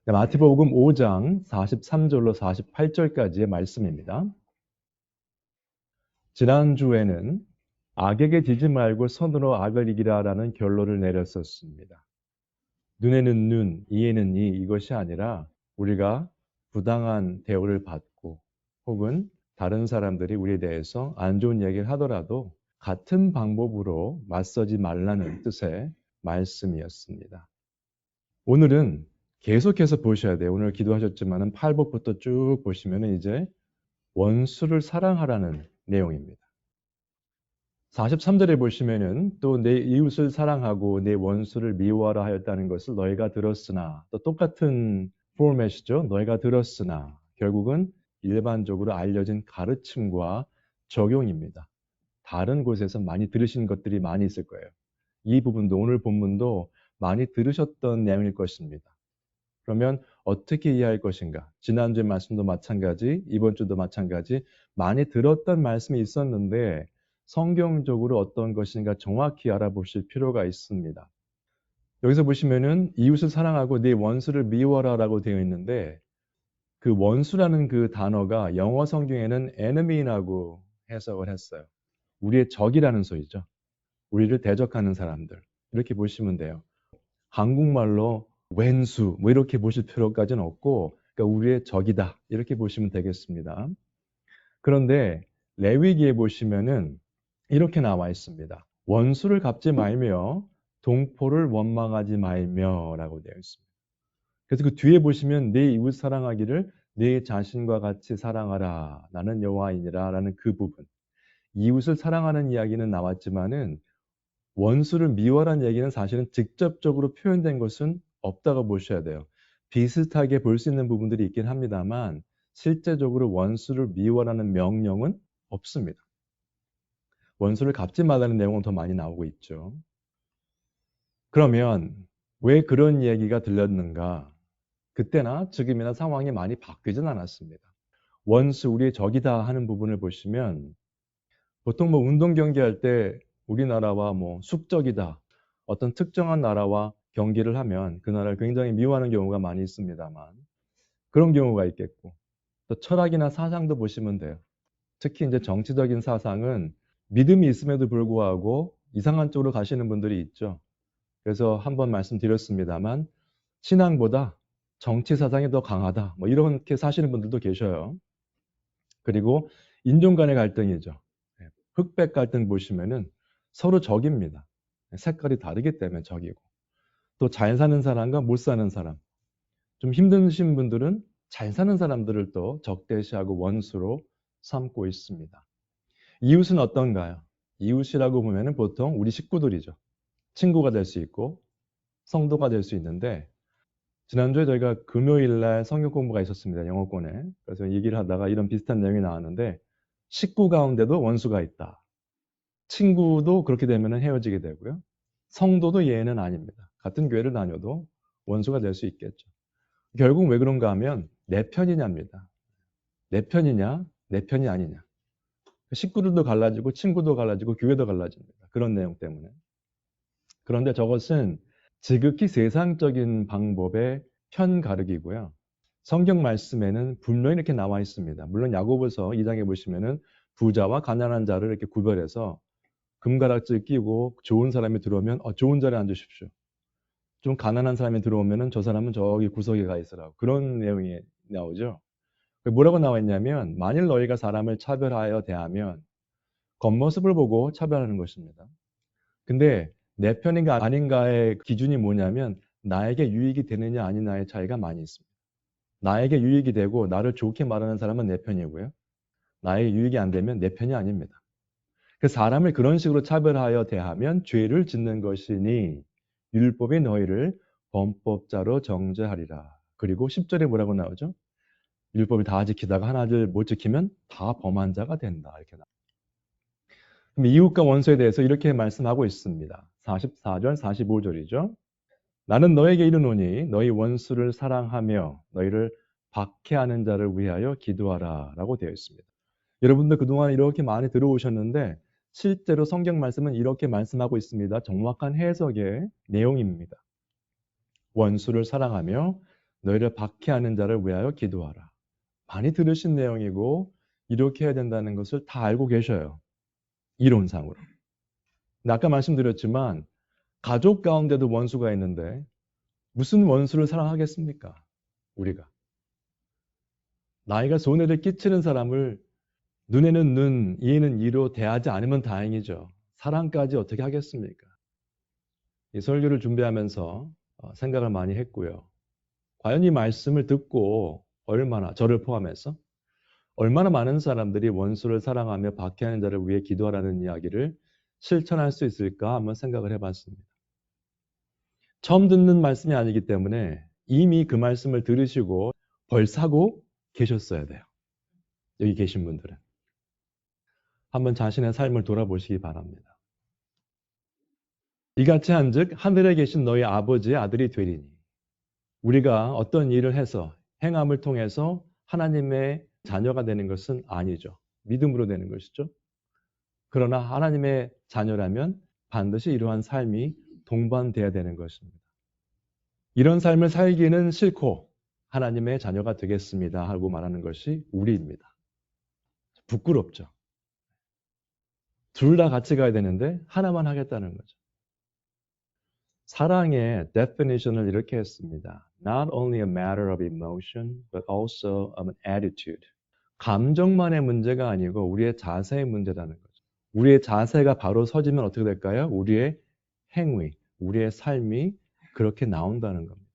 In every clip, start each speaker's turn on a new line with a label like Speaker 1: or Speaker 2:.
Speaker 1: 네, 마태복음 5장 43절로 48절까지의 말씀입니다. 지난주에는 악에게 지지 말고 선으로 악을 이기라라는 결론을 내렸었습니다. 눈에는 눈, 이에는 이, 이것이 아니라 우리가 부당한 대우를 받고 혹은 다른 사람들이 우리에 대해서 안 좋은 얘기를 하더라도 같은 방법으로 맞서지 말라는 뜻의 말씀이었습니다. 오늘은 계속해서 보셔야 돼요. 오늘 기도하셨지만은 8복부터 쭉 보시면은 이제 원수를 사랑하라는 내용입니다. 43절에 보시면은 또 내 이웃을 사랑하고 내 원수를 미워하라 하였다는 것을 너희가 들었으나, 또 똑같은 포맷이죠. 너희가 들었으나 결국은 일반적으로 알려진 가르침과 적용입니다. 다른 곳에서 많이 들으신 것들이 많이 있을 거예요. 이 부분도 오늘 본문도 많이 들으셨던 내용일 것입니다. 그러면 어떻게 이해할 것인가? 지난주의 말씀도 마찬가지, 이번 주도 마찬가지, 많이 들었던 말씀이 있었는데 성경적으로 어떤 것인가 정확히 알아보실 필요가 있습니다. 여기서 보시면은 이웃을 사랑하고 네 원수를 미워하라라고 되어 있는데, 그 원수라는 그 단어가 영어 성경에는 enemy라고 해석을 했어요. 우리의 적이라는 소리죠. 우리를 대적하는 사람들. 이렇게 보시면 돼요. 한국말로 왼수 뭐 이렇게 보실 필요까지는 없고, 그러니까 우리의 적이다 이렇게 보시면 되겠습니다. 그런데 레위기에 보시면은 이렇게 나와 있습니다. 원수를 갚지 말며 동포를 원망하지 말며라고 되어 있습니다. 그래서 그 뒤에 보시면 내 이웃 사랑하기를 내 자신과 같이 사랑하라 나는 여호와이니라라는 그 부분, 이웃을 사랑하는 이야기는 나왔지만은 원수를 미워하라는 얘기는 사실은 직접적으로 표현된 것은 없다고 보셔야 돼요. 비슷하게 볼 수 있는 부분들이 있긴 합니다만 실제적으로 원수를 미워하라는 명령은 없습니다. 원수를 갚지 말라는 내용은 더 많이 나오고 있죠. 그러면 왜 그런 얘기가 들렸는가? 그때나 지금이나 상황이 많이 바뀌진 않았습니다. 원수, 우리의 적이다 하는 부분을 보시면 보통 뭐 운동 경기할 때 우리나라와 뭐 숙적이다, 어떤 특정한 나라와 경기를 하면 그 나라를 굉장히 미워하는 경우가 많이 있습니다만, 그런 경우가 있겠고, 또 철학이나 사상도 보시면 돼요. 특히 이제 정치적인 사상은 믿음이 있음에도 불구하고 이상한 쪽으로 가시는 분들이 있죠. 그래서 한번 말씀드렸습니다만 신앙보다 정치 사상이 더 강하다, 뭐 이렇게 사시는 분들도 계셔요. 그리고 인종 간의 갈등이죠. 흑백 갈등 보시면은 서로 적입니다. 색깔이 다르기 때문에 적이고, 또 잘 사는 사람과 못 사는 사람, 좀 힘드신 분들은 잘 사는 사람들을 또 적대시하고 원수로 삼고 있습니다. 이웃은 어떤가요? 이웃이라고 보면은 보통 우리 식구들이죠. 친구가 될 수 있고 성도가 될 수 있는데, 지난주에 저희가 금요일 날 성경 공부가 있었습니다. 영어권에. 그래서 얘기를 하다가 이런 비슷한 내용이 나왔는데, 식구 가운데도 원수가 있다. 친구도 그렇게 되면 헤어지게 되고요. 성도도 예외는 아닙니다. 같은 교회를 다녀도 원수가 될 수 있겠죠. 결국 왜 그런가 하면 내 편이냐입니다. 내 편이냐, 내 편이 아니냐. 식구들도 갈라지고 친구도 갈라지고 교회도 갈라집니다. 그런 내용 때문에. 그런데 저것은 지극히 세상적인 방법의 편 가르기고요. 성경 말씀에는 분명히 이렇게 나와 있습니다. 물론 야고보서 2장에 보시면은 부자와 가난한 자를 이렇게 구별해서 금가락질 끼고 좋은 사람이 들어오면 좋은 자리에 앉으십시오. 좀 가난한 사람이 들어오면은 저 사람은 저기 구석에 가 있으라고, 그런 내용이 나오죠. 뭐라고 나와 있냐면, 만일 너희가 사람을 차별하여 대하면 겉모습을 보고 차별하는 것입니다. 근데 내 편인가 아닌가의 기준이 뭐냐면 나에게 유익이 되느냐 아니냐의 차이가 많이 있습니다. 나에게 유익이 되고 나를 좋게 말하는 사람은 내 편이고요. 나에게 유익이 안 되면 내 편이 아닙니다. 그 사람을 그런 식으로 차별하여 대하면 죄를 짓는 것이니 율법이 너희를 범법자로 정죄하리라. 그리고 10절에 뭐라고 나오죠? 율법을 다 지키다가 하나를 못 지키면 다 범한 자가 된다. 이렇게 나옵니다. 그럼 이웃과 원수에 대해서 이렇게 말씀하고 있습니다. 44절, 45절이죠. 나는 너에게 이르노니 너희 원수를 사랑하며 너희를 박해하는 자를 위하여 기도하라 라고 되어 있습니다. 여러분들 그동안 이렇게 많이 들어오셨는데 실제로 성경 말씀은 이렇게 말씀하고 있습니다. 정확한 해석의 내용입니다. 원수를 사랑하며 너희를 박해하는 자를 위하여 기도하라. 많이 들으신 내용이고 이렇게 해야 된다는 것을 다 알고 계셔요. 이론상으로. 근데 아까 말씀드렸지만 가족 가운데도 원수가 있는데 무슨 원수를 사랑하겠습니까? 우리가. 나이가 손해를 끼치는 사람을 눈에는 눈, 이에는 이로 대하지 않으면 다행이죠. 사랑까지 어떻게 하겠습니까? 이 설교를 준비하면서 생각을 많이 했고요. 과연 이 말씀을 듣고 얼마나, 저를 포함해서 얼마나 많은 사람들이 원수를 사랑하며 박해하는 자를 위해 기도하라는 이야기를 실천할 수 있을까 한번 생각을 해봤습니다. 처음 듣는 말씀이 아니기 때문에 이미 그 말씀을 들으시고 벌써 하고 계셨어야 돼요. 여기 계신 분들은. 한번 자신의 삶을 돌아보시기 바랍니다. 이같이 한즉 하늘에 계신 너희 아버지의 아들이 되리니. 우리가 어떤 일을 해서 행함을 통해서 하나님의 자녀가 되는 것은 아니죠. 믿음으로 되는 것이죠. 그러나 하나님의 자녀라면 반드시 이러한 삶이 동반돼야 되는 것입니다. 이런 삶을 살기는 싫고 하나님의 자녀가 되겠습니다 하고 말하는 것이 우리입니다. 부끄럽죠. 둘 다 같이 가야 되는데 하나만 하겠다는 거죠. 사랑의 definition을 이렇게 했습니다. Not only a matter of emotion, but also of an attitude. 감정만의 문제가 아니고 우리의 자세의 문제라는 거죠. 우리의 자세가 바로 서지면 어떻게 될까요? 우리의 행위, 우리의 삶이 그렇게 나온다는 겁니다.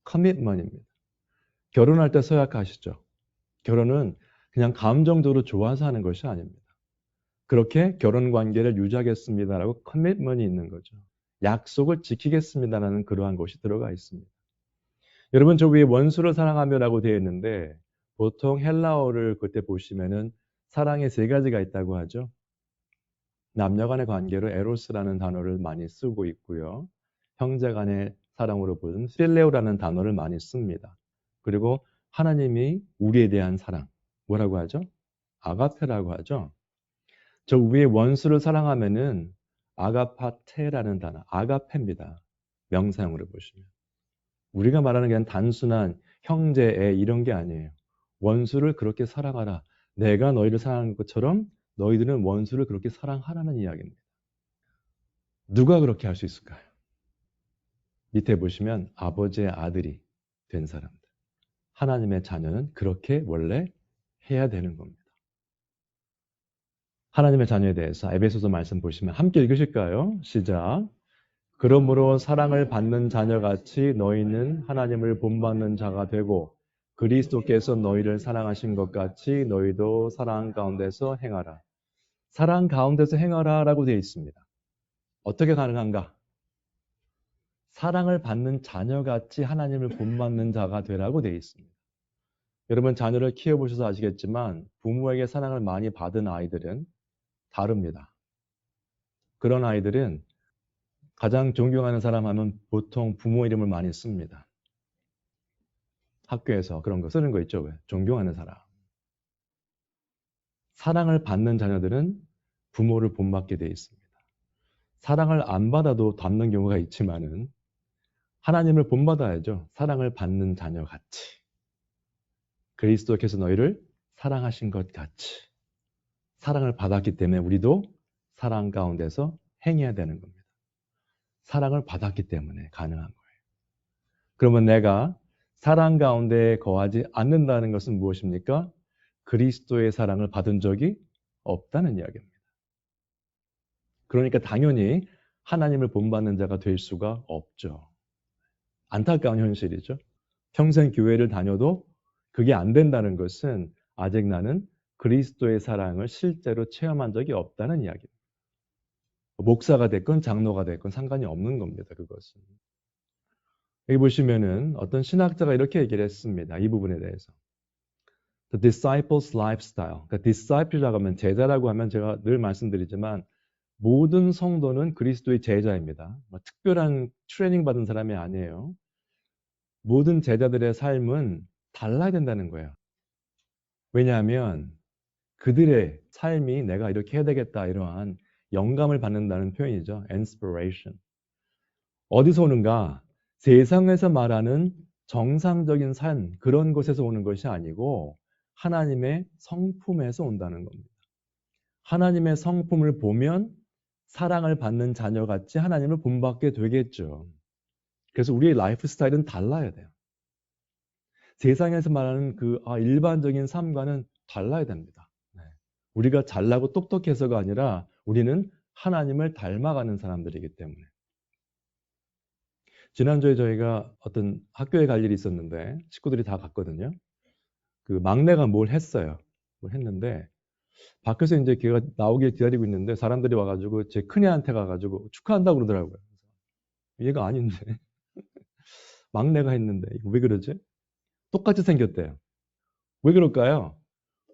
Speaker 1: 커밋먼트입니다. 결혼할 때 서약하시죠. 결혼은 그냥 감정적으로 좋아서 하는 것이 아닙니다. 그렇게 결혼 관계를 유지하겠습니다라고 커밋먼트이 있는 거죠. 약속을 지키겠습니다라는 그러한 것이 들어가 있습니다. 여러분, 저 위에 원수를 사랑하며라고 되어 있는데 보통 헬라어를 그때 보시면은 사랑의 세 가지가 있다고 하죠. 남녀 간의 관계로 에로스라는 단어를 많이 쓰고 있고요. 형제 간의 사랑으로 보는 필레오라는 단어를 많이 씁니다. 그리고 하나님이 우리에 대한 사랑, 뭐라고 하죠? 아가페라고 하죠. 저 위에 원수를 사랑하면은 아가파테라는 단어, 아가페입니다. 명사형으로 보시면. 우리가 말하는 게 단순한 형제, 애 이런 게 아니에요. 원수를 그렇게 사랑하라. 내가 너희를 사랑하는 것처럼 너희들은 원수를 그렇게 사랑하라는 이야기입니다. 누가 그렇게 할 수 있을까요? 밑에 보시면 아버지의 아들이 된 사람들. 하나님의 자녀는 그렇게 원래 해야 되는 겁니다. 하나님의 자녀에 대해서 에베소서 말씀 보시면 함께 읽으실까요? 시작. 그러므로 사랑을 받는 자녀같이 너희는 하나님을 본받는 자가 되고 그리스도께서 너희를 사랑하신 것 같이 너희도 사랑 가운데서 행하라. 사랑 가운데서 행하라 라고 되어 있습니다. 어떻게 가능한가? 사랑을 받는 자녀같이 하나님을 본받는 자가 되라고 되어 있습니다. 여러분 자녀를 키워보셔서 아시겠지만 부모에게 사랑을 많이 받은 아이들은 다릅니다. 그런 아이들은 가장 존경하는 사람 하면 보통 부모 이름을 많이 씁니다. 학교에서 그런 거 쓰는 거 있죠. 왜? 존경하는 사람. 사랑을 받는 자녀들은 부모를 본받게 되어 있습니다. 사랑을 안 받아도 닮는 경우가 있지만은 하나님을 본받아야죠. 사랑을 받는 자녀같이. 그리스도께서 너희를 사랑하신 것 같이. 사랑을 받았기 때문에 우리도 사랑 가운데서 행해야 되는 겁니다. 사랑을 받았기 때문에 가능한 거예요. 그러면 내가 사랑 가운데 거하지 않는다는 것은 무엇입니까? 그리스도의 사랑을 받은 적이 없다는 이야기입니다. 그러니까 당연히 하나님을 본받는 자가 될 수가 없죠. 안타까운 현실이죠. 평생 교회를 다녀도 그게 안 된다는 것은 아직 나는 그리스도의 사랑을 실제로 체험한 적이 없다는 이야기입니다. 목사가 됐건 장로가 됐건 상관이 없는 겁니다. 그것은. 여기 보시면은 어떤 신학자가 이렇게 얘기를 했습니다. 이 부분에 대해서. The disciple's lifestyle. 그러니까 disciple이라고 하면 제자라고 하면 제가 늘 말씀드리지만 모든 성도는 그리스도의 제자입니다. 특별한 트레이닝 받은 사람이 아니에요. 모든 제자들의 삶은 달라야 된다는 거예요. 왜냐하면 그들의 삶이 내가 이렇게 해야 되겠다 이러한 영감을 받는다는 표현이죠. inspiration. 어디서 오는가? 세상에서 말하는 정상적인 삶, 그런 것에서 오는 것이 아니고 하나님의 성품에서 온다는 겁니다. 하나님의 성품을 보면 사랑을 받는 자녀같이 하나님을 본받게 되겠죠. 그래서 우리의 라이프 스타일은 달라야 돼요. 세상에서 말하는 일반적인 삶과는 달라야 됩니다. 네. 우리가 잘나고 똑똑해서가 아니라 우리는 하나님을 닮아가는 사람들이기 때문에. 지난주에 저희가 어떤 학교에 갈 일이 있었는데 식구들이 다 갔거든요. 그 막내가 뭘 했어요. 뭘 했는데 밖에서 이제 걔가 나오길 기다리고 있는데 사람들이 와가지고 제 큰애한테 가가지고 축하한다고 그러더라고요. 얘가 아닌데 막내가 했는데 이거 왜 그러지? 똑같이 생겼대요. 왜 그럴까요?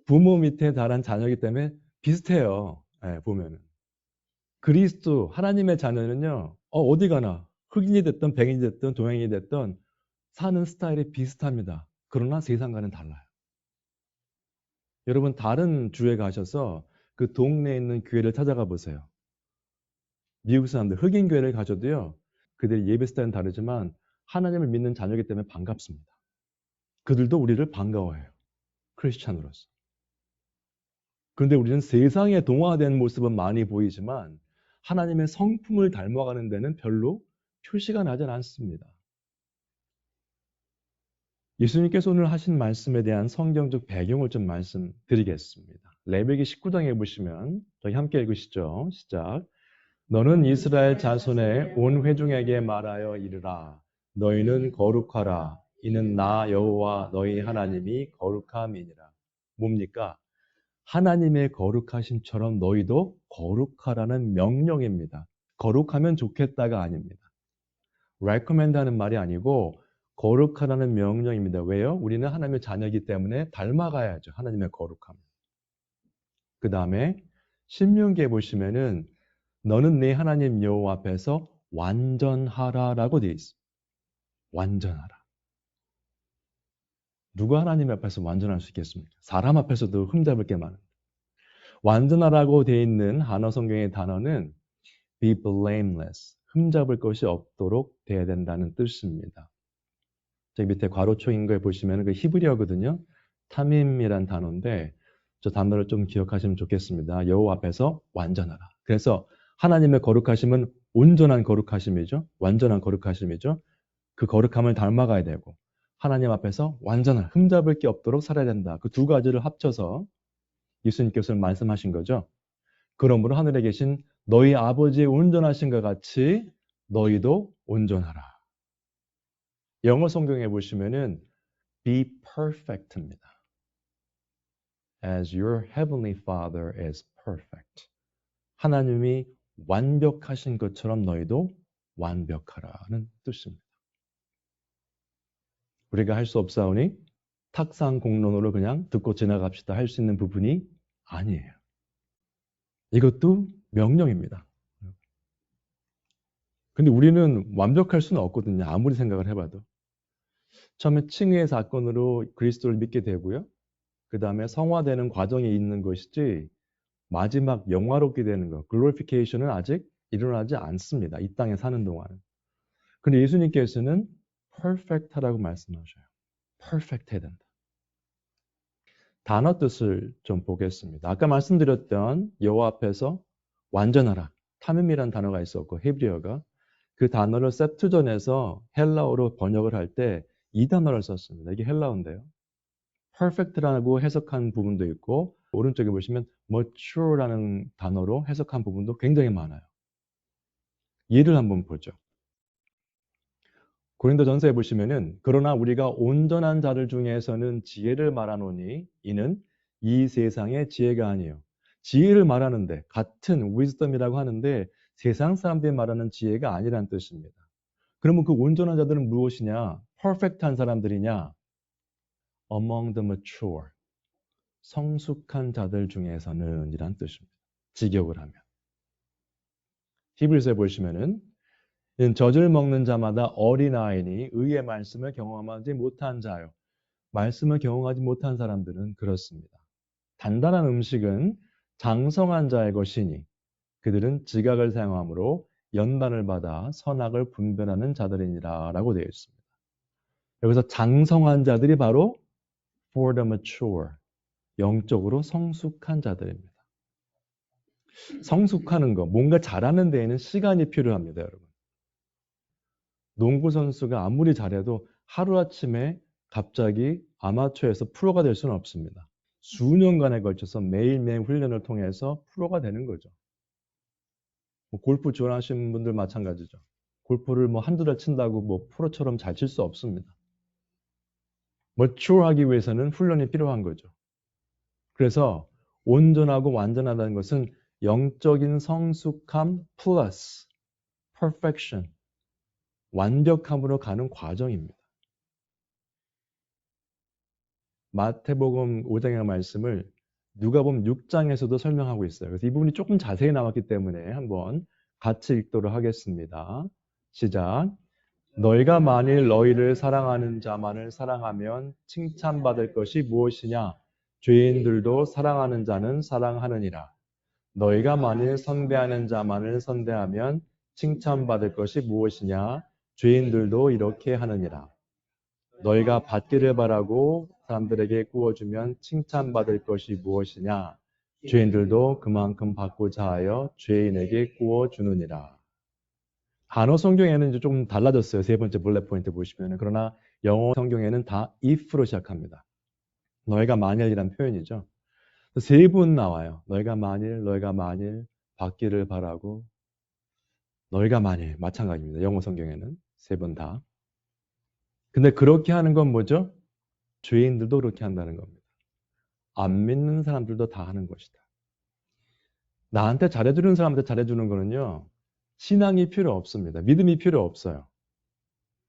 Speaker 1: 부모 밑에 자란 자녀이기 때문에 비슷해요. 네, 보면은. 그리스도 하나님의 자녀는요. 어디 가나 흑인이 됐든 백인이 됐든 동양인이 됐든 사는 스타일이 비슷합니다. 그러나 세상과는 달라요. 여러분 다른 주에 가셔서 그 동네에 있는 교회를 찾아가 보세요. 미국 사람들 흑인 교회를 가셔도요. 그들의 예배 스타일은 다르지만 하나님을 믿는 자녀이기 때문에 반갑습니다. 그들도 우리를 반가워해요. 크리스찬으로서. 그런데 우리는 세상에 동화된 모습은 많이 보이지만 하나님의 성품을 닮아가는 데는 별로 표시가 나질 않습니다. 예수님께서 오늘 하신 말씀에 대한 성경적 배경을 좀 말씀드리겠습니다. 레위기 19장에 보시면 저희 함께 읽으시죠. 시작. 너는 이스라엘 자손의 온 회중에게 말하여 이르라. 너희는 거룩하라. 이는 나 여호와 너희 하나님이 거룩함이니라. 뭡니까? 하나님의 거룩하심처럼 너희도 거룩하라는 명령입니다. 거룩하면 좋겠다가 아닙니다. recommend 하는 말이 아니고 거룩하라는 명령입니다. 왜요? 우리는 하나님의 자녀이기 때문에 닮아가야죠. 하나님의 거룩함. 그 다음에 신명기에 보시면은 너는 네 하나님 여호와 앞에서 완전하라라고 되어 있습니다. 완전하라. 누가 하나님 앞에서 완전할 수 있겠습니까? 사람 앞에서도 흠잡을 게 많은데. 완전하라고 되어 있는 한어 성경의 단어는 be blameless, 흠잡을 것이 없도록 돼야 된다는 뜻입니다. 저기 밑에 괄호초인 걸 보시면 그 히브리어거든요. 타밈이란 단어인데 저 단어를 좀 기억하시면 좋겠습니다. 여호와 앞에서 완전하라. 그래서 하나님의 거룩하심은 온전한 거룩하심이죠. 완전한 거룩하심이죠. 그 거룩함을 닮아가야 되고 하나님 앞에서 완전한 흠잡을 게 없도록 살아야 된다. 그 두 가지를 합쳐서 예수님께서 말씀하신 거죠. 그러므로 하늘에 계신 너희 아버지의 온전하신 것 같이 너희도 온전하라. 영어 성경에 보시면은 be perfect입니다. As your heavenly Father is perfect. 하나님이 완벽하신 것처럼 너희도 완벽하라는 뜻입니다. 우리가 할 수 없사오니 탁상 공론으로 그냥 듣고 지나갑시다 할 수 있는 부분이 아니에요. 이것도 명령입니다. 근데 우리는 완벽할 수는 없거든요. 아무리 생각을 해봐도. 처음에 칭의의 사건으로 그리스도를 믿게 되고요. 그 다음에 성화되는 과정에 있는 것이지 마지막 영화롭게 되는 것, 글로리피케이션은 아직 일어나지 않습니다. 이 땅에 사는 동안은. 근데 예수님께서는 perfect하라고 말씀하셔요. perfect 해야 된다. 단어 뜻을 좀 보겠습니다. 아까 말씀드렸던 여호와 앞에서 완전하라. 타밈이라는 단어가 있었고 히브리어가 그 단어를 septuagint에서 헬라어로 번역을 할 때 이 단어를 썼습니다. 이게 헬라어인데요. perfect라고 해석한 부분도 있고 오른쪽에 보시면 mature라는 단어로 해석한 부분도 굉장히 많아요. 예를 한번 보죠. 고린도전서에 보시면은 그러나 우리가 온전한 자들 중에서는 지혜를 말하노니 이는 이 세상의 지혜가 아니에요. 지혜를 말하는데 같은 wisdom이라고 하는데 세상 사람들이 말하는 지혜가 아니라는 뜻입니다. 그러면 그 온전한 자들은 무엇이냐? perfect한 사람들이냐? among the mature. 성숙한 자들 중에서는 이란 뜻입니다. 직역을 하면. 히브리서에 보시면은 젖을 먹는 자마다 어린아이니 의의 말씀을 경험하지 못한 자요. 말씀을 경험하지 못한 사람들은 그렇습니다. 단단한 음식은 장성한 자의 것이니 그들은 지각을 사용함으로 연단을 받아 선악을 분별하는 자들이니라 라고 되어 있습니다. 여기서 장성한 자들이 바로 for the mature, 영적으로 성숙한 자들입니다. 성숙하는 거, 뭔가 잘하는 데에는 시간이 필요합니다, 여러분. 농구 선수가 아무리 잘해도 하루아침에 갑자기 아마추어에서 프로가 될 수는 없습니다. 수년간에 걸쳐서 매일매일 훈련을 통해서 프로가 되는 거죠. 골프 좋아하시는 분들 마찬가지죠. 골프를 한두 달 친다고 프로처럼 잘 칠 수 없습니다. 머추어하기 위해서는 훈련이 필요한 거죠. 그래서 온전하고 완전하다는 것은 영적인 성숙함 플러스 perfection, 완벽함으로 가는 과정입니다. 마태복음 5장의 말씀을 누가복음 6장에서도 설명하고 있어요. 그래서 이 부분이 조금 자세히 나왔기 때문에 한번 같이 읽도록 하겠습니다. 시작. 너희가 만일 너희를 사랑하는 자만을 사랑하면 칭찬받을 것이 무엇이냐? 죄인들도 사랑하는 자는 사랑하느니라. 너희가 만일 선대하는 자만을 선대하면 칭찬받을 것이 무엇이냐? 죄인들도 이렇게 하느니라. 너희가 받기를 바라고 사람들에게 구워주면 칭찬받을 것이 무엇이냐? 죄인들도 그만큼 받고자 하여 죄인에게 구워주느니라. 한어 성경에는 이제 좀 달라졌어요. 세 번째 블랙 포인트 보시면. 그러나 영어 성경에는 다 if로 시작합니다. 너희가 만일이란 표현이죠. 세 분 나와요. 너희가 만일 받기를 바라고 너희가 만일 마찬가지입니다. 영어 성경에는 세 번 다. 근데 그렇게 하는 건 뭐죠? 죄인들도 그렇게 한다는 겁니다. 안 믿는 사람들도 다 하는 것이다. 나한테 잘해주는 사람한테 잘해주는 거는요. 신앙이 필요 없습니다. 믿음이 필요 없어요.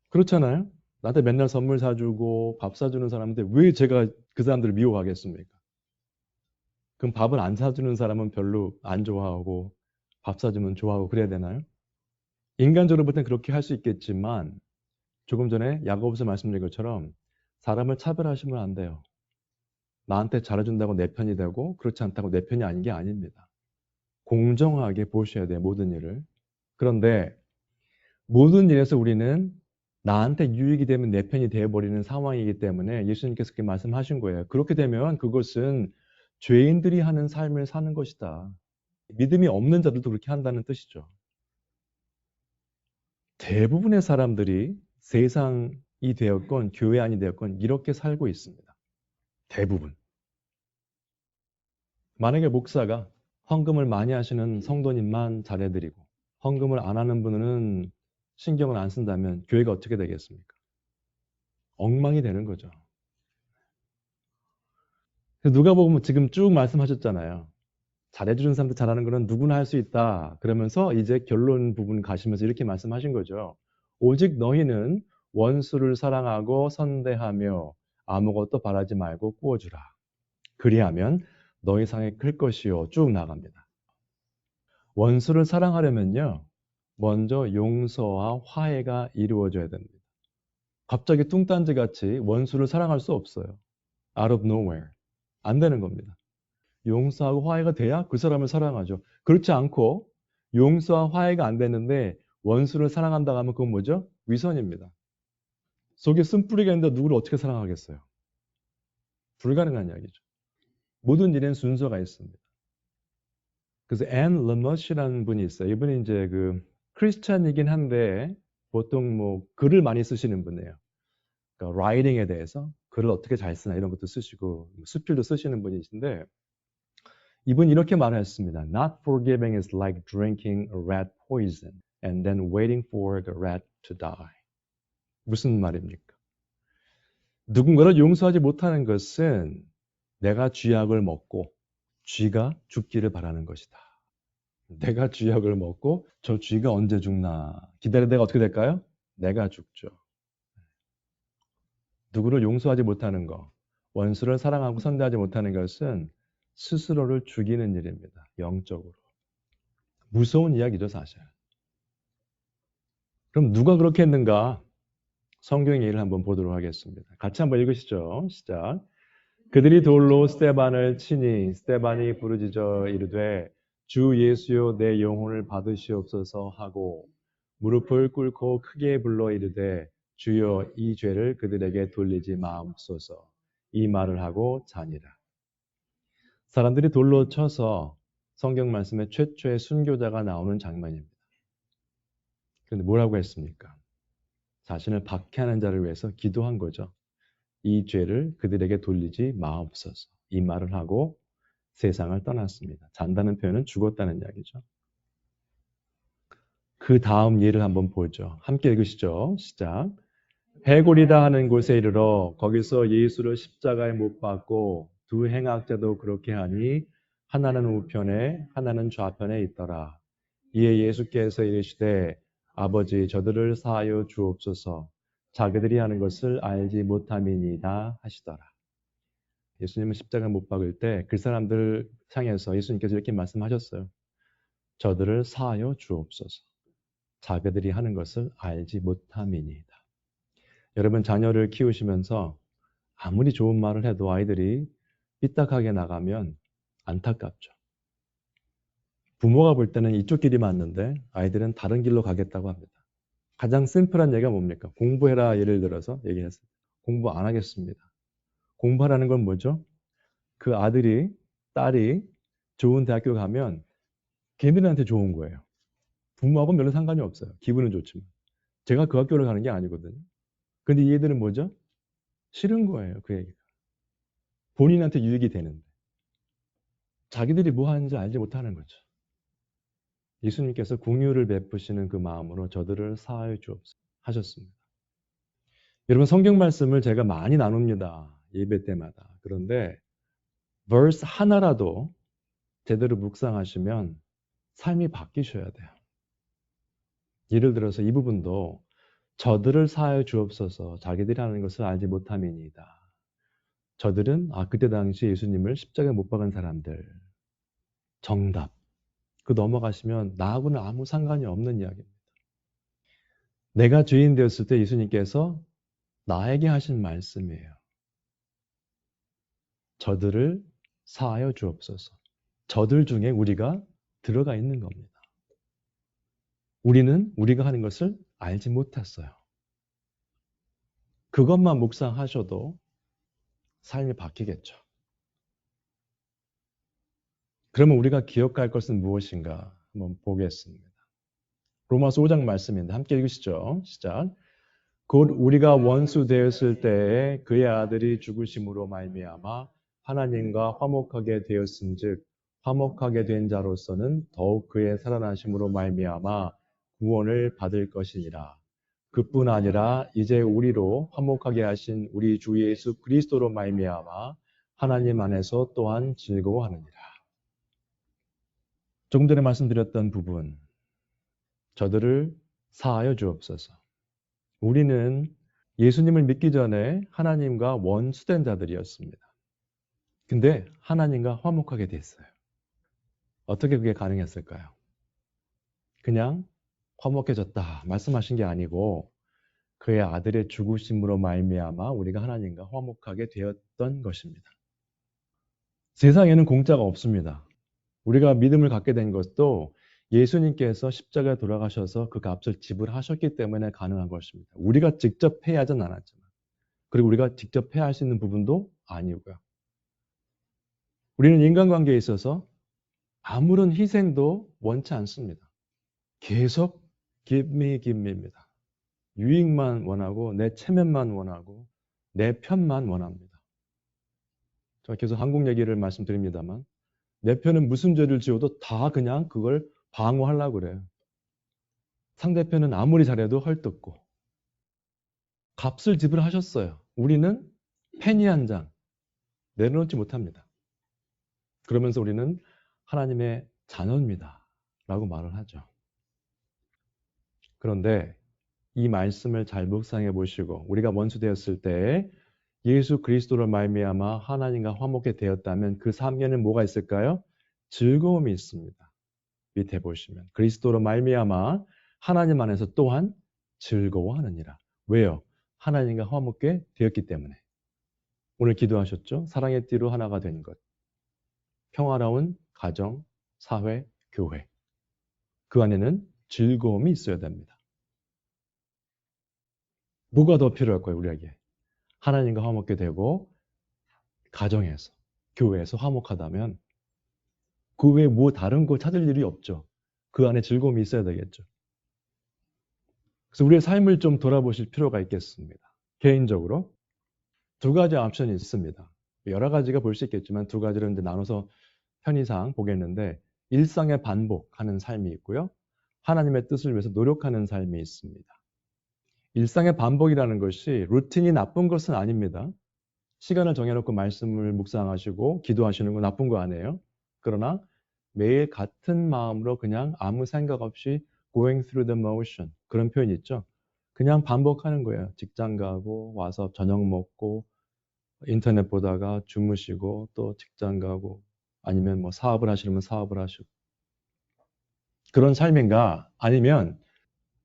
Speaker 1: 그렇잖아요? 나한테 맨날 선물 사주고 밥 사주는 사람인데 왜 제가 그 사람들을 미워하겠습니까? 그럼 밥을 안 사주는 사람은 별로 안 좋아하고 밥 사주면 좋아하고 그래야 되나요? 인간적으로 볼 땐 그렇게 할 수 있겠지만 조금 전에 야고보서 말씀드린 것처럼 사람을 차별하시면 안 돼요. 나한테 잘해준다고 내 편이 되고 그렇지 않다고 내 편이 아닌 게 아닙니다. 공정하게 보셔야 돼요. 모든 일을. 그런데 모든 일에서 우리는 나한테 유익이 되면 내 편이 되어버리는 상황이기 때문에 예수님께서 그렇게 말씀하신 거예요. 그렇게 되면 그것은 죄인들이 하는 삶을 사는 것이다. 믿음이 없는 자들도 그렇게 한다는 뜻이죠. 대부분의 사람들이 세상이 되었건 교회 안이 되었건 이렇게 살고 있습니다. 대부분. 만약에 목사가 헌금을 많이 하시는 성도님만 잘해드리고 헌금을 안 하는 분은 신경을 안 쓴다면 교회가 어떻게 되겠습니까? 엉망이 되는 거죠. 누가 보면 지금 쭉 말씀하셨잖아요. 잘해주는 사람도 잘하는 거는 누구나 할 수 있다. 그러면서 이제 결론 부분 가시면서 이렇게 말씀하신 거죠. 오직 너희는 원수를 사랑하고 선대하며 아무것도 바라지 말고 구워주라. 그리하면 너희 상이 클 것이요. 쭉 나갑니다. 원수를 사랑하려면요. 먼저 용서와 화해가 이루어져야 됩니다. 갑자기 뚱딴지 같이 원수를 사랑할 수 없어요. Out of nowhere. 안 되는 겁니다. 용서하고 화해가 돼야 그 사람을 사랑하죠. 그렇지 않고 용서와 화해가 안 되는데 원수를 사랑한다고 하면 그건 뭐죠? 위선입니다. 속에 쓴뿌리가 있는데 누구를 어떻게 사랑하겠어요? 불가능한 이야기죠. 모든 일엔 순서가 있습니다. 그래서 앤 러머시라는 분이 있어요. 이분이 이제 크리스찬이긴 한데 보통 글을 많이 쓰시는 분이에요. 그러니까 라이팅에 대해서 글을 어떻게 잘 쓰나 이런 것도 쓰시고 수필도 쓰시는 분이신데 이분이 이렇게 말했습니다. Not forgiving is like drinking a rat poison and then waiting for the rat to die. 무슨 말입니까? 누군가를 용서하지 못하는 것은 내가 쥐약을 먹고 쥐가 죽기를 바라는 것이다. 내가 쥐약을 먹고 저 쥐가 언제 죽나 기다리다가 어떻게 될까요? 내가 죽죠. 누구를 용서하지 못하는 것, 원수를 사랑하고 선대하지 못하는 것은 스스로를 죽이는 일입니다. 영적으로. 무서운 이야기죠, 사실. 그럼 누가 그렇게 했는가? 성경의 예를 한번 보도록 하겠습니다. 같이 한번 읽으시죠. 시작. 그들이 돌로 스데반을 치니 스데반이 부르짖어 이르되 주 예수여 내 영혼을 받으시옵소서 하고 무릎을 꿇고 크게 불러 이르되 주여 이 죄를 그들에게 돌리지 마옵소서. 이 말을 하고 자니라. 사람들이 돌로 쳐서 성경 말씀에 최초의 순교자가 나오는 장면입니다. 그런데 뭐라고 했습니까? 자신을 박해하는 자를 위해서 기도한 거죠. 이 죄를 그들에게 돌리지 마옵소서. 이 말을 하고 세상을 떠났습니다. 잔다는 표현은 죽었다는 이야기죠. 그 다음 예를 한번 보죠. 함께 읽으시죠. 시작. 해골이라 하는 곳에 이르러 거기서 예수를 십자가에 못 박고 두 행악자도 그렇게 하니 하나는 우편에 하나는 좌편에 있더라. 이에 예수께서 이르시되 아버지 저들을 사하여 주옵소서 자기들이 하는 것을 알지 못함이니이다 하시더라. 예수님은 십자가 못 박을 때 그 사람들 향해서 예수님께서 이렇게 말씀하셨어요. 저들을 사하여 주옵소서. 자기들이 하는 것을 알지 못함이니이다. 여러분 자녀를 키우시면서 아무리 좋은 말을 해도 아이들이 삐딱하게 나가면 안타깝죠. 부모가 볼 때는 이쪽 길이 맞는데 아이들은 다른 길로 가겠다고 합니다. 가장 심플한 얘기가 뭡니까? 공부해라 예를 들어서 얘기했어요. 공부 안 하겠습니다. 공부하라는 건 뭐죠? 그 아들이 딸이 좋은 대학교 가면 걔들한테 좋은 거예요. 부모하고는 별로 상관이 없어요. 기분은 좋지만. 제가 그 학교를 가는 게 아니거든요. 근데 이 애들은 뭐죠? 싫은 거예요. 그 얘기가. 본인한테 유익이 되는데. 자기들이 뭐 하는지 알지 못하는 거죠. 예수님께서 긍휼을 베푸시는 그 마음으로 저들을 사하여 주옵소서 하셨습니다. 여러분 성경 말씀을 제가 많이 나눕니다. 예배 때마다. 그런데 verse 하나라도 제대로 묵상하시면 삶이 바뀌셔야 돼요. 예를 들어서 이 부분도 저들을 사하여 주옵소서 자기들이 하는 것을 알지 못함이니이다. 저들은 그때 당시 예수님을 십자가에 못 박은 사람들. 정답. 그 넘어가시면 나하고는 아무 상관이 없는 이야기입니다. 내가 죄인 되었을 때 예수님께서 나에게 하신 말씀이에요. 저들을 사하여 주옵소서. 저들 중에 우리가 들어가 있는 겁니다. 우리는 우리가 하는 것을 알지 못했어요. 그것만 묵상하셔도 삶이 바뀌겠죠. 그러면 우리가 기억할 것은 무엇인가 한번 보겠습니다. 로마서 5장 말씀인데 함께 읽으시죠. 시작. 곧 우리가 원수 되었을 때에 그의 아들이 죽으심으로 말미암아 하나님과 화목하게 되었은즉 화목하게 된 자로서는 더욱 그의 살아나심으로 말미암아 구원을 받을 것이니라. 그뿐 아니라 이제 우리로 화목하게 하신 우리 주 예수 그리스도로 말미암아 하나님 안에서 또한 즐거워하느니라. 조금 전에 말씀드렸던 부분, 저들을 사하여 주옵소서. 우리는 예수님을 믿기 전에 하나님과 원수된 자들이었습니다. 근데 하나님과 화목하게 됐어요. 어떻게 그게 가능했을까요? 그냥 화목해졌다 말씀하신 게 아니고 그의 아들의 죽으심으로 말미암아 우리가 하나님과 화목하게 되었던 것입니다. 세상에는 공짜가 없습니다. 우리가 믿음을 갖게 된 것도 예수님께서 십자가에 돌아가셔서 그 값을 지불하셨기 때문에 가능한 것입니다. 우리가 직접 해야 하진 않았지만 그리고 우리가 직접 해야 할 수 있는 부분도 아니고요. 우리는 인간관계에 있어서 아무런 희생도 원치 않습니다. 계속 give me입니다. 유익만 원하고 내 체면만 원하고 내 편만 원합니다. 제가 계속 한국 얘기를 말씀드립니다만 내 편은 무슨 죄를 지어도 다 그냥 그걸 방어하려고 그래요. 상대편은 아무리 잘해도 헐뜯고 값을 지불하셨어요. 우리는 페니 한 장 내려놓지 못합니다. 그러면서 우리는 하나님의 자녀입니다. 라고 말을 하죠. 그런데 이 말씀을 잘 묵상해 보시고 우리가 원수 되었을 때 예수 그리스도로 말미암아 하나님과 화목게 되었다면 그 삶에는 뭐가 있을까요? 즐거움이 있습니다. 밑에 보시면 그리스도로 말미암아 하나님 안에서 또한 즐거워하느니라. 왜요? 하나님과 화목게 되었기 때문에. 오늘 기도하셨죠? 사랑의 띠로 하나가 된 것. 평화로운 가정, 사회, 교회. 그 안에는 즐거움이 있어야 됩니다. 뭐가 더 필요할 거예요, 우리에게? 하나님과 화목게 되고, 가정에서, 교회에서 화목하다면, 그 외에 뭐 다른 거 찾을 일이 없죠. 그 안에 즐거움이 있어야 되겠죠. 그래서 우리의 삶을 좀 돌아보실 필요가 있겠습니다. 개인적으로 두 가지 옵션이 있습니다. 여러 가지가 볼 수 있겠지만 두 가지를 이제 나눠서 편의상 보겠는데, 일상의 반복하는 삶이 있고요. 하나님의 뜻을 위해서 노력하는 삶이 있습니다. 일상의 반복이라는 것이 루틴이 나쁜 것은 아닙니다. 시간을 정해놓고 말씀을 묵상하시고 기도하시는 건 나쁜 거 아니에요. 그러나 매일 같은 마음으로 그냥 아무 생각 없이 going through the motion, 그런 표현이 있죠. 그냥 반복하는 거예요. 직장 가고 와서 저녁 먹고 인터넷 보다가 주무시고 또 직장 가고 아니면 뭐 사업을 하시려면 사업을 하시고, 그런 삶인가? 아니면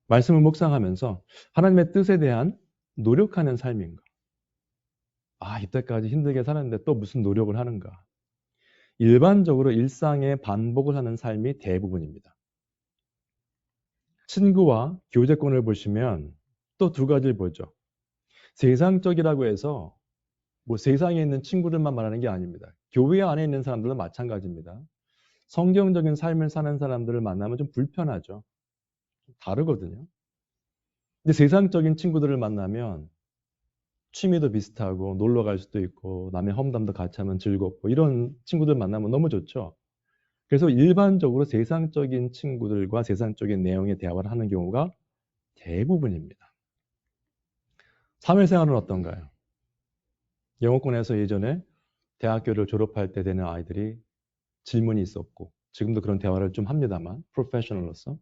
Speaker 1: 말씀을 묵상하면서 하나님의 뜻에 대한 노력하는 삶인가? 아, 이때까지 힘들게 살았는데 또 무슨 노력을 하는가? 일반적으로 일상의 반복을 하는 삶이 대부분입니다. 친구와 교제권을 보시면 또 두 가지를 보죠. 세상적이라고 해서 뭐 세상에 있는 친구들만 말하는 게 아닙니다. 교회 안에 있는 사람들도 마찬가지입니다. 성경적인 삶을 사는 사람들을 만나면 좀 불편하죠. 다르거든요. 근데 세상적인 친구들을 만나면 취미도 비슷하고 놀러 갈 수도 있고 남의 험담도 같이 하면 즐겁고 이런 친구들 만나면 너무 좋죠. 그래서 일반적으로 세상적인 친구들과 세상적인 내용의 대화를 하는 경우가 대부분입니다. 사회생활은 어떤가요? 영어권에서 예전에 대학교를 졸업할 때 되는 아이들이 질문이 있었고 지금도 그런 대화를 좀 합니다만 프로페셔널로서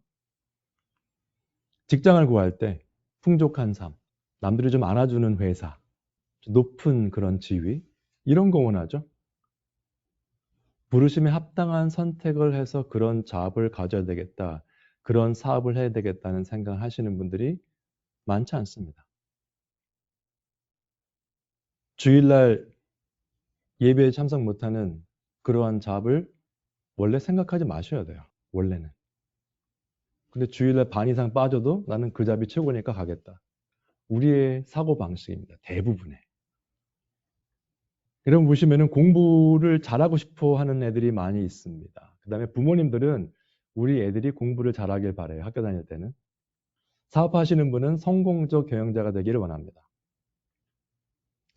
Speaker 1: 직장을 구할 때 풍족한 삶, 남들이 좀 안아주는 회사, 높은 그런 지위 이런 거 원하죠. 부르심에 합당한 선택을 해서 그런 잡을 가져야 되겠다, 그런 사업을 해야 되겠다는 생각을 하시는 분들이 많지 않습니다. 주일날 예배에 참석 못하는 그러한 잡을 원래 생각하지 마셔야 돼요. 원래는. 근데 주일날 반 이상 빠져도 나는 그 잡이 최고니까 가겠다. 우리의 사고방식입니다. 대부분의. 여러분 보시면은 공부를 잘하고 싶어 하는 애들이 많이 있습니다. 그 다음에 부모님들은 우리 애들이 공부를 잘하길 바래요. 학교 다닐 때는. 사업하시는 분은 성공적 경영자가 되기를 원합니다.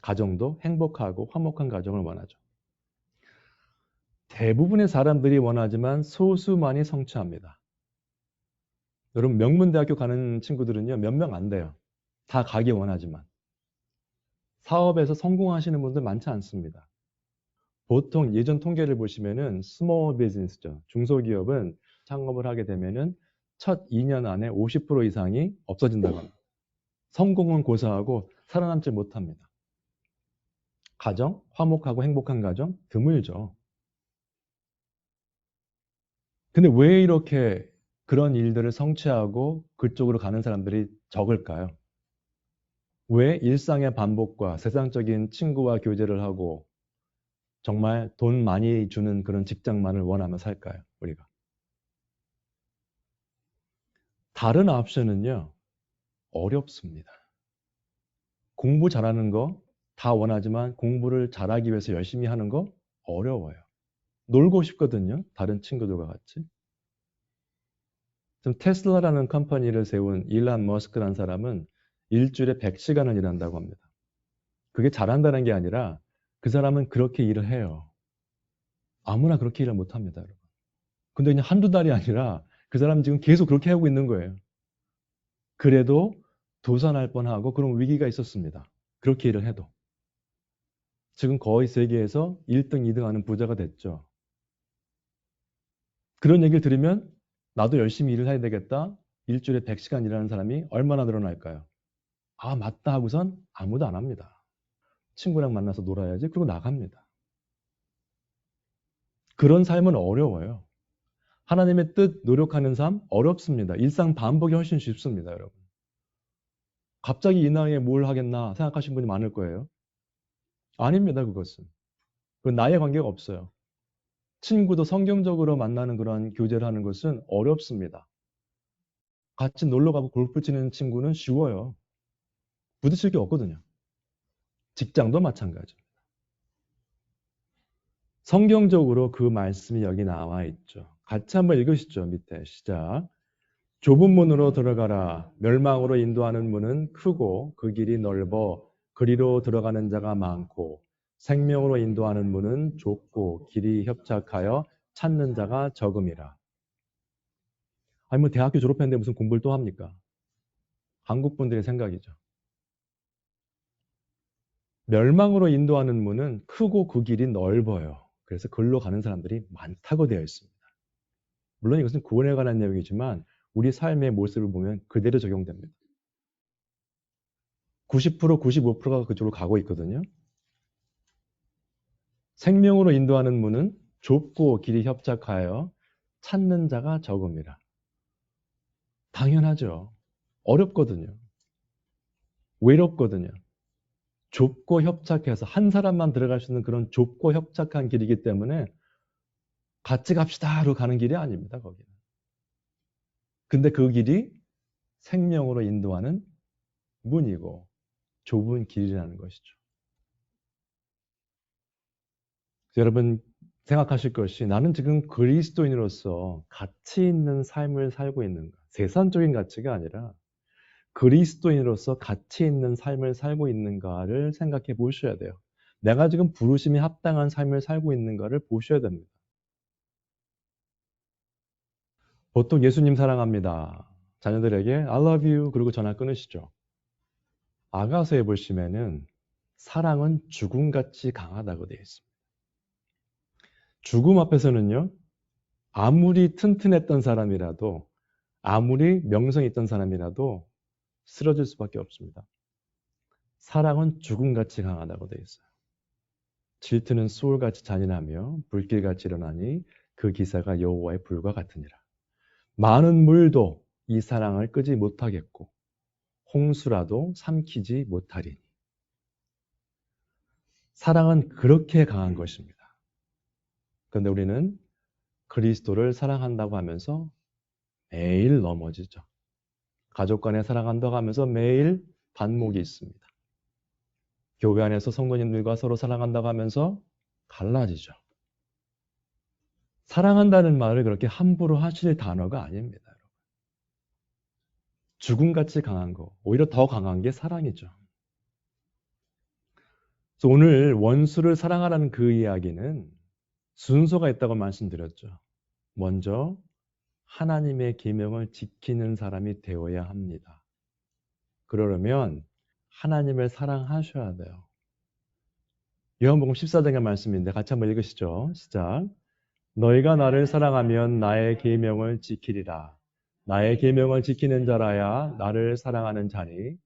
Speaker 1: 가정도 행복하고 화목한 가정을 원하죠. 대부분의 사람들이 원하지만 소수만이 성취합니다. 여러분 명문대학교 가는 친구들은요 몇 명 안 돼요. 다 가기 원하지만. 사업에서 성공하시는 분들 많지 않습니다. 보통 예전 통계를 보시면은 스몰 비즈니스죠. 중소기업은 창업을 하게 되면은 첫 2년 안에 50% 이상이 없어진다고 합니다. 성공은 고사하고 살아남지 못합니다. 가정, 화목하고 행복한 가정 드물죠. 근데 왜 이렇게 그런 일들을 성취하고 그쪽으로 가는 사람들이 적을까요? 왜 일상의 반복과 세상적인 친구와 교제를 하고 정말 돈 많이 주는 그런 직장만을 원하며 살까요? 우리가. 다른 옵션은요, 어렵습니다. 공부 잘하는 거 다 원하지만 공부를 잘하기 위해서 열심히 하는 거 어려워요. 놀고 싶거든요. 다른 친구들과 같이. 지금 테슬라라는 컴퍼니를 세운 일론 머스크라는 사람은 일주일에 100시간을 일한다고 합니다. 그게 잘한다는 게 아니라 그 사람은 그렇게 일을 해요. 아무나 그렇게 일을 못합니다, 여러분. 근데 그냥 한두 달이 아니라 그 사람 지금 계속 그렇게 하고 있는 거예요. 그래도 도산할 뻔하고 그런 위기가 있었습니다. 그렇게 일을 해도. 지금 거의 세계에서 1등, 2등 하는 부자가 됐죠. 그런 얘기를 들으면 나도 열심히 일을 해야 되겠다. 일주일에 100시간 일하는 사람이 얼마나 늘어날까요? 아, 맞다 하고선 아무도 안 합니다. 친구랑 만나서 놀아야지. 그리고 나갑니다. 그런 삶은 어려워요. 하나님의 뜻 노력하는 삶 어렵습니다. 일상 반복이 훨씬 쉽습니다, 여러분. 갑자기 이 나이에 뭘 하겠나 생각하시는 분이 많을 거예요. 아닙니다, 그것은. 그건 나의 관계가 없어요. 친구도 성경적으로 만나는 그런 교제를 하는 것은 어렵습니다. 같이 놀러 가고 골프 치는 친구는 쉬워요. 부딪힐 게 없거든요. 직장도 마찬가지입니다. 성경적으로 그 말씀이 여기 나와 있죠. 같이 한번 읽으시죠. 밑에 시작. 좁은 문으로 들어가라. 멸망으로 인도하는 문은 크고 그 길이 넓어 그리로 들어가는 자가 많고 생명으로 인도하는 문은 좁고 길이 협착하여 찾는 자가 적음이라. 아니 뭐 대학교 졸업했는데 무슨 공부를 또 합니까? 한국 분들의 생각이죠. 멸망으로 인도하는 문은 크고 그 길이 넓어요. 그래서 글로 가는 사람들이 많다고 되어 있습니다. 물론 이것은 구원에 관한 내용이지만 우리 삶의 모습을 보면 그대로 적용됩니다. 90%, 95%가 그쪽으로 가고 있거든요. 생명으로 인도하는 문은 좁고 길이 협착하여 찾는 자가 적음이라. 당연하죠. 어렵거든요. 외롭거든요. 좁고 협착해서 한 사람만 들어갈 수 있는 그런 좁고 협착한 길이기 때문에 같이 갑시다로 가는 길이 아닙니다. 거기는. 근데 그 길이 생명으로 인도하는 문이고 좁은 길이라는 것이죠. 여러분 생각하실 것이 나는 지금 그리스도인으로서 가치 있는 삶을 살고 있는가? 세상적인 가치가 아니라 그리스도인으로서 가치 있는 삶을 살고 있는가를 생각해 보셔야 돼요. 내가 지금 부르심이 합당한 삶을 살고 있는가를 보셔야 됩니다. 보통 예수님 사랑합니다. 자녀들에게 I love you 그리고 전화 끊으시죠. 아가서에 보시면은 사랑은 죽음같이 강하다고 되어 있습니다. 죽음 앞에서는요. 아무리 튼튼했던 사람이라도 아무리 명성이 있던 사람이라도 쓰러질 수밖에 없습니다. 사랑은 죽음같이 강하다고 되어 있어요. 질투는 수월같이 잔인하며 불길같이 일어나니 그 기사가 여호와의 불과 같으니라. 많은 물도 이 사랑을 끄지 못하겠고 홍수라도 삼키지 못하리니. 사랑은 그렇게 강한 것입니다. 그런데 우리는 그리스도를 사랑한다고 하면서 매일 넘어지죠. 가족 간에 사랑한다고 하면서 매일 반목이 있습니다. 교회 안에서 성도님들과 서로 사랑한다고 하면서 갈라지죠. 사랑한다는 말을 그렇게 함부로 하실 단어가 아닙니다. 죽음같이 강한 거, 오히려 더 강한 게 사랑이죠. 그래서 오늘 원수를 사랑하라는 그 이야기는 순서가 있다고 말씀드렸죠. 먼저 하나님의 계명을 지키는 사람이 되어야 합니다. 그러려면 하나님을 사랑하셔야 돼요. 요한복음 14장의 말씀인데 같이 한번 읽으시죠. 시작. 너희가 나를 사랑하면 나의 계명을 지키리라. 나의 계명을 지키는 자라야 나를 사랑하는 자니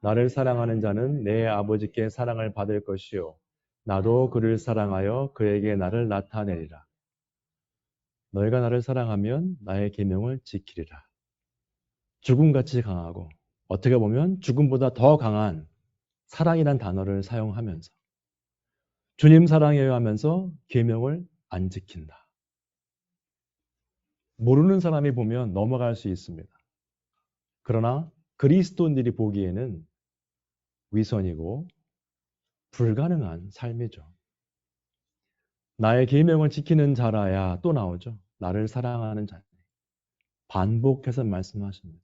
Speaker 1: 나를 사랑하는 자는 내 아버지께 사랑을 받을 것이요 나도 그를 사랑하여 그에게 나를 나타내리라. 너희가 나를 사랑하면 나의 계명을 지키리라. 죽음같이 강하고 어떻게 보면 죽음보다 더 강한 사랑이란 단어를 사용하면서 주님 사랑해요 하면서 계명을 안 지킨다. 모르는 사람이 보면 넘어갈 수 있습니다. 그러나 그리스도인들이 보기에는 위선이고 불가능한 삶이죠. 나의 계명을 지키는 자라야 또 나오죠. 나를 사랑하는 자. 반복해서 말씀하십니다.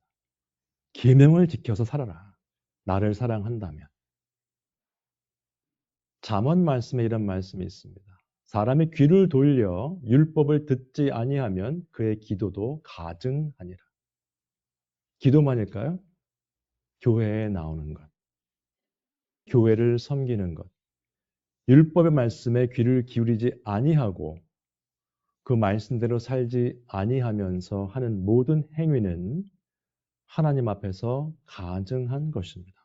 Speaker 1: 계명을 지켜서 살아라. 나를 사랑한다면. 잠언 말씀에 이런 말씀이 있습니다. 사람이 귀를 돌려 율법을 듣지 아니하면 그의 기도도 가증하니라. 기도만일까요? 교회에 나오는 것, 교회를 섬기는 것, 율법의 말씀에 귀를 기울이지 아니하고 그 말씀대로 살지 아니하면서 하는 모든 행위는 하나님 앞에서 가증한 것입니다.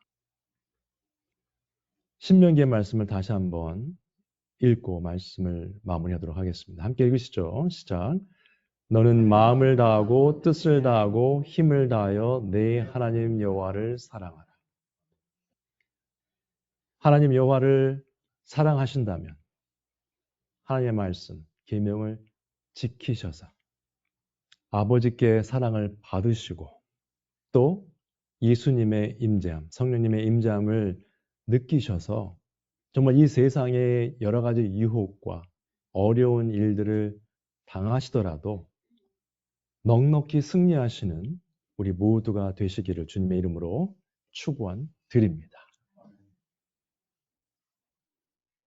Speaker 1: 신명기의 말씀을 다시 한번 읽고 말씀을 마무리하도록 하겠습니다. 함께 읽으시죠. 시작. 너는 마음을 다하고 뜻을 다하고 힘을 다하여 내 하나님 여호와를 사랑하라. 하나님 여호와를 사랑하신다면 하나님의 말씀, 계명을 지키셔서 아버지께 사랑을 받으시고 또 예수님의 임재함, 성령님의 임재함을 느끼셔서 정말 이 세상의 여러 가지 유혹과 어려운 일들을 당하시더라도 넉넉히 승리하시는 우리 모두가 되시기를 주님의 이름으로 축원 드립니다.